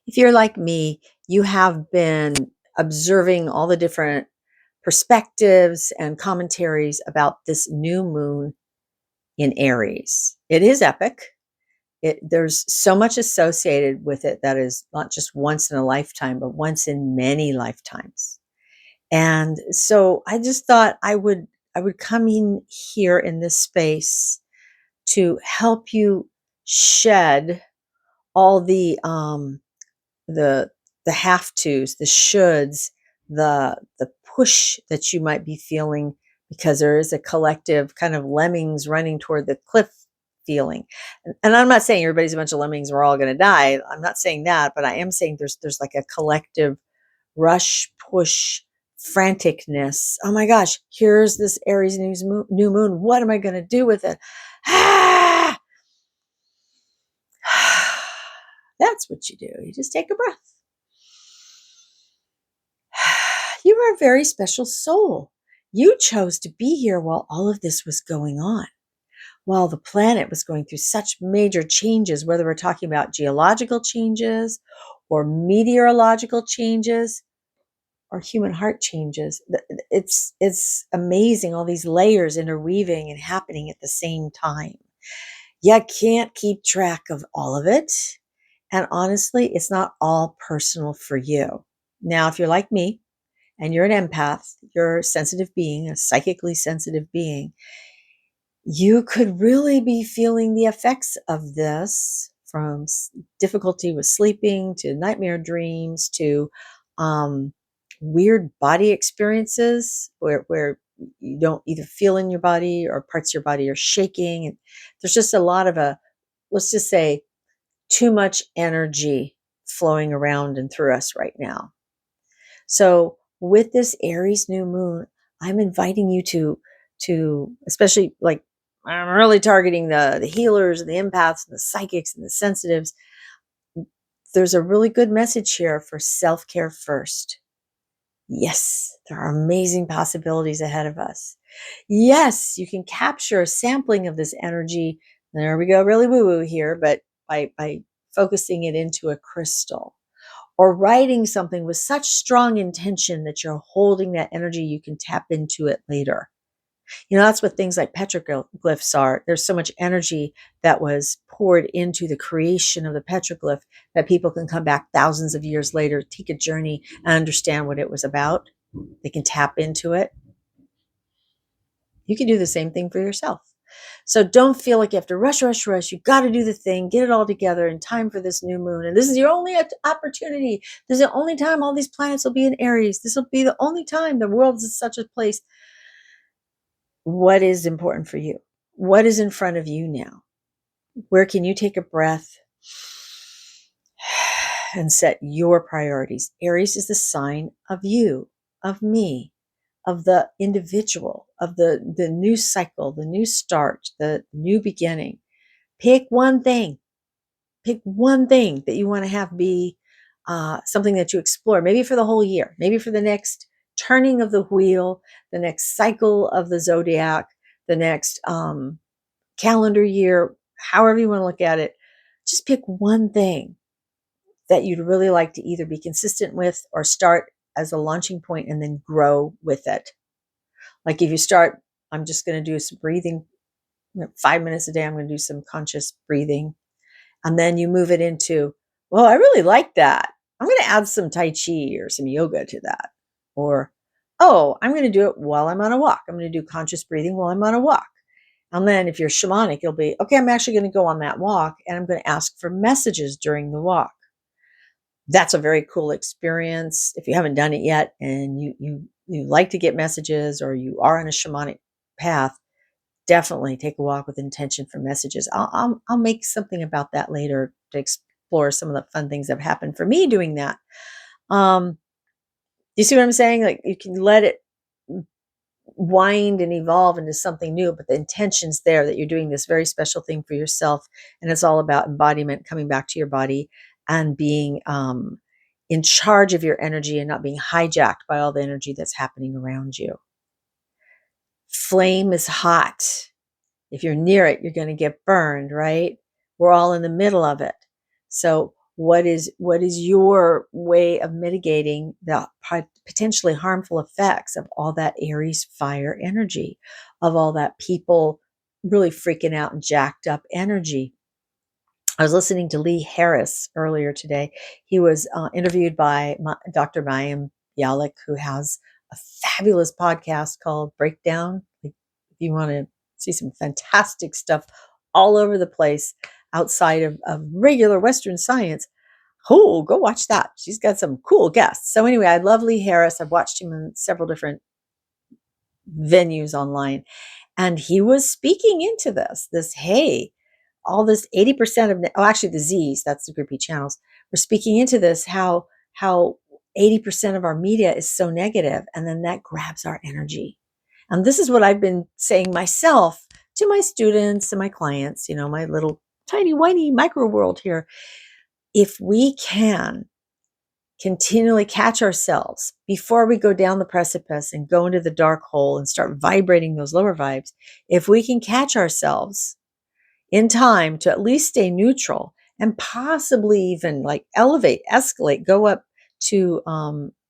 If you're like me, you have been observing all the different perspectives and commentaries about this new moon in Aries. It is epic. There's so much associated with it that is not just once in a lifetime, but once in many lifetimes. And so I just thought I would come in here in this space to help you shed all the the have tos, the shoulds, the push that you might be feeling because there is a collective kind of lemmings running toward the cliff feeling. And I'm not saying everybody's a bunch of lemmings, we're all going to die. I'm not saying that, but I am saying there's like a collective rush, push, franticness. Oh my gosh, here's this Aries new moon. What am I going to do with it? Ah! That's what you do. You just take a breath. You are a very special soul. You chose to be here while all of this was going on, while the planet was going through such major changes, whether we're talking about geological changes or meteorological changes or human heart changes. It's amazing, all these layers interweaving and happening at the same time. You can't keep track of all of it. And honestly, it's not all personal for you. Now, if you're like me, and you're an empath, you're a sensitive being, a psychically sensitive being, you could really be feeling the effects of this from difficulty with sleeping to nightmare dreams to um, weird body experiences where you don't either feel in your body or parts of your body are shaking. And there's just a lot of let's just say, too much energy flowing around and through us right now. So with this Aries new moon, I'm inviting you to especially like I'm really targeting the healers and the empaths and the psychics and the sensitives. There's a really good message here for self-care first. Yes, there are amazing possibilities ahead of us. Yes, you can capture a sampling of this energy. There we go, really woo-woo here, but by focusing it into a crystal or writing something with such strong intention that you're holding that energy, you can tap into it later. That's what things like petroglyphs are. There's so much energy that was poured into the creation of the petroglyph that people can come back thousands of years later, take a journey, and understand what it was about. They can tap into it. You can do the same thing for yourself. So don't feel like you have to rush, rush, rush. You got to do the thing, get it all together in time for this new moon. And this is your only opportunity. This is the only time all these planets will be in Aries. This will be the only time the world is such a place. What is important for you? What is in front of you now? Where can you take a breath and set your priorities? Aries is the sign of you, of me, of the individual, of the new cycle, the new start, the new beginning. Pick one thing. Pick one thing that you want to have be something that you explore, maybe for the whole year, maybe for the next turning of the wheel, the next cycle of the zodiac, the next calendar year, however you want to look at it. Just pick one thing that you'd really like to either be consistent with or start as a launching point and then grow with it. Like if you start, I'm just going to do some breathing, 5 minutes a day, I'm going to do some conscious breathing. And then you move it into, well, I really like that. I'm going to add some Tai Chi or some yoga to that. Or, oh, I'm going to do it while I'm on a walk. I'm going to do conscious breathing while I'm on a walk. And then if you're shamanic, it'll be, okay, I'm actually going to go on that walk and I'm going to ask for messages during the walk. That's a very cool experience. If you haven't done it yet and you like to get messages or you are on a shamanic path, definitely take a walk with intention for messages. I'll make something about that later to explore some of the fun things that have happened for me doing that. You see what I'm saying? Like you can let it wind and evolve into something new, but the intention's there that you're doing this very special thing for yourself, and it's all about embodiment, coming back to your body and being in charge of your energy and not being hijacked by all the energy that's happening around you. Flame is hot. If you're near it, you're going to get burned, right? We're all in the middle of it. So What is your way of mitigating the potentially harmful effects of all that Aries fire energy, of all that people really freaking out and jacked up energy? I was listening to Lee Harris earlier today. He was interviewed by Dr. Mayim Bialik, who has a fabulous podcast called Breakdown. If you want to see some fantastic stuff all over the place outside of regular Western science, oh, go watch that. She's got some cool guests. So anyway, I love Lee Harris. I've watched him in several different venues online, and he was speaking into this, hey, all this 80% of, oh, actually the Z's, that's the groupie channels, we're speaking into this, how 80% of our media is so negative, and then that grabs our energy. And this is what I've been saying myself to my students and my clients, my little tiny whiny micro world here. If we can continually catch ourselves before we go down the precipice and go into the dark hole and start vibrating those lower vibes, if we can catch ourselves in time to at least stay neutral and possibly even like elevate, escalate, go up to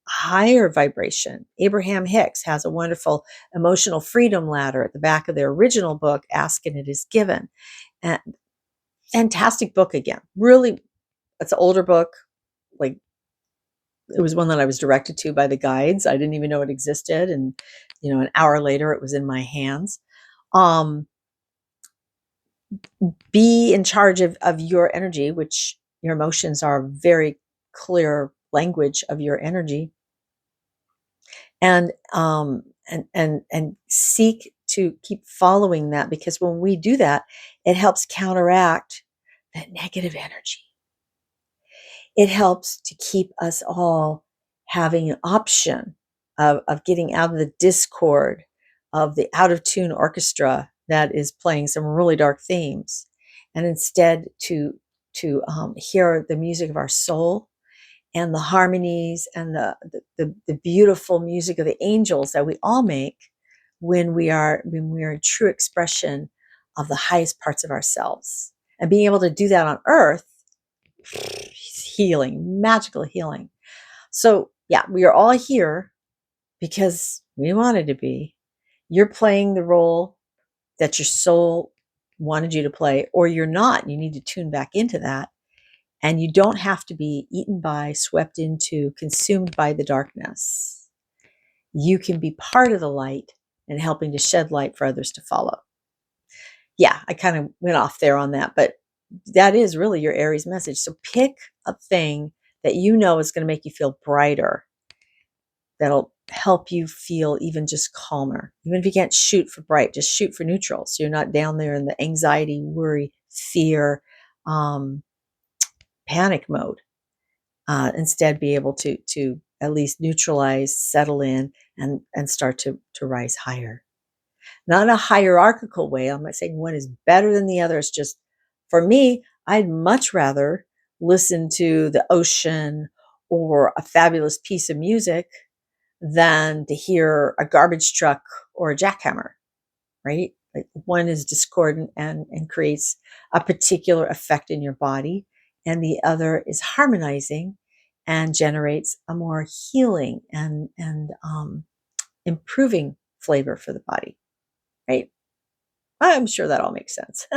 higher vibration. Abraham Hicks has a wonderful emotional freedom ladder at the back of their original book, Ask and It Is Given. And fantastic book again. Really, it's an older book. Like, it was one that I was directed to by the guides. I didn't even know it existed. And, an hour later it was in my hands. Be in charge of your energy, which your emotions are very clear language of your energy, and seek to keep following that, because when we do that, it helps counteract that negative energy. It helps to keep us all having an option of getting out of the discord of the out of tune orchestra that is playing some really dark themes, and instead to hear the music of our soul and the harmonies and the beautiful music of the angels that we all make when we are a true expression of the highest parts of ourselves. And being able to do that on earth, healing, magical healing. So yeah, we are all here because we wanted to be. You're playing the role that your soul wanted you to play, or you're not. You need to tune back into that. And you don't have to be eaten by, swept into, consumed by the darkness. You can be part of the light and helping to shed light for others to follow. Yeah, I kind of went off there on that, but that is really your Aries message. So pick a thing that you know is going to make you feel brighter, that'll help you feel even just calmer. Even if you can't shoot for bright, just shoot for neutral. So you're not down there in the anxiety, worry, fear, panic mode. Instead, be able to at least neutralize, settle in, and start to rise higher. Not in a hierarchical way. I'm not saying one is better than the other. It's just, for me, I'd much rather listen to the ocean or a fabulous piece of music than to hear a garbage truck or a jackhammer, right? Like, one is discordant and creates a particular effect in your body, and the other is harmonizing and generates a more healing and improving flavor for the body, right? I'm sure that all makes sense.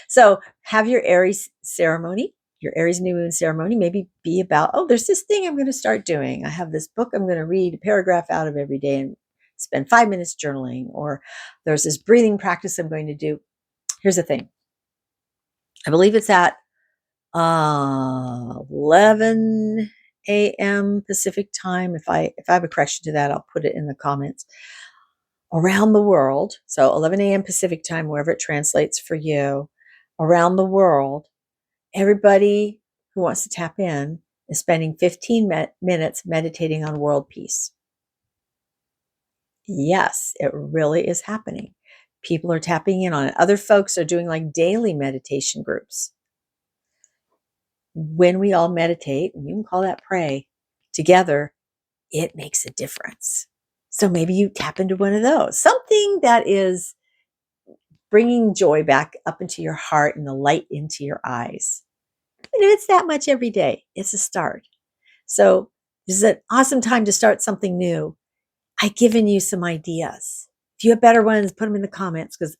So have your Aries ceremony, your Aries new moon ceremony, maybe be about, oh, there's this thing I'm going to start doing. I have this book I'm going to read a paragraph out of every day and spend 5 minutes journaling, or there's this breathing practice I'm going to do. Here's the thing. I believe it's at 11 a.m. Pacific time. If I have a correction to that, I'll put it in the comments. Around the world, so 11 a.m. Pacific time, wherever it translates for you, around the world, everybody who wants to tap in is spending 15 minutes meditating on world peace. Yes, it really is happening. People are tapping in on it. Other folks are doing like daily meditation groups. When we all meditate, and you can call that pray, together, it makes a difference. So maybe you tap into one of those. Something that is bringing joy back up into your heart and the light into your eyes. Even if it's that much every day, it's a start. So this is an awesome time to start something new. I've given you some ideas. If you have better ones, put them in the comments because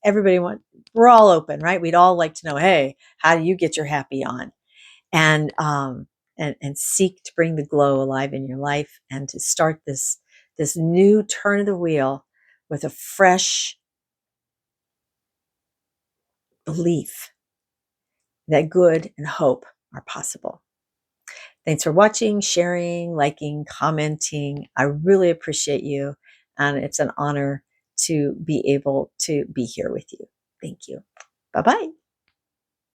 we're all open, right? We'd all like to know, hey, how do you get your happy on? And seek to bring the glow alive in your life and to start this new turn of the wheel with a fresh belief that good and hope are possible. Thanks for watching, sharing, liking, commenting. I really appreciate you. And it's an honor to be able to be here with you. Thank you. Bye bye.